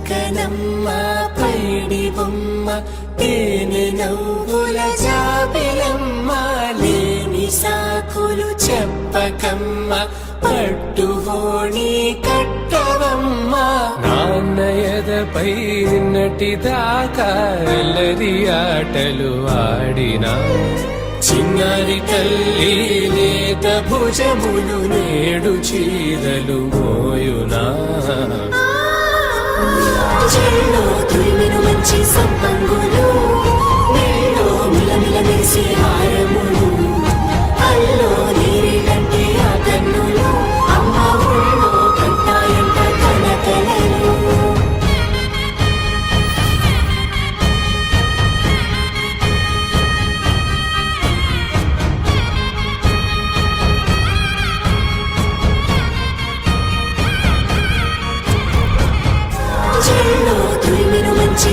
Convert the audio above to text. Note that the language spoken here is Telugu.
కనమ్మ పైడి బొమ్మ తేనె నవ్వుల జాబిలమ్మ లేని సాకులు చెప్పకమ్మ పట్టువోణి కట్టవమ్మ నాన్నయదపై నిన్నటిదాకా ఎల్లరి ఆటలు ఆడినా చిన్నారి తల్లి లేత భుజములు నేడు చీరలు మోయునా చెల్లో తురిమిను మంచి సంపంగులు నీలో మిలమిల మెరిసే హారములు అల్లో నీరి కంటే ఆ కన్నులు అమ్మ ఊళ్ళో కంటాయంట కనకలలు చెల్లో తురిమిను మంచి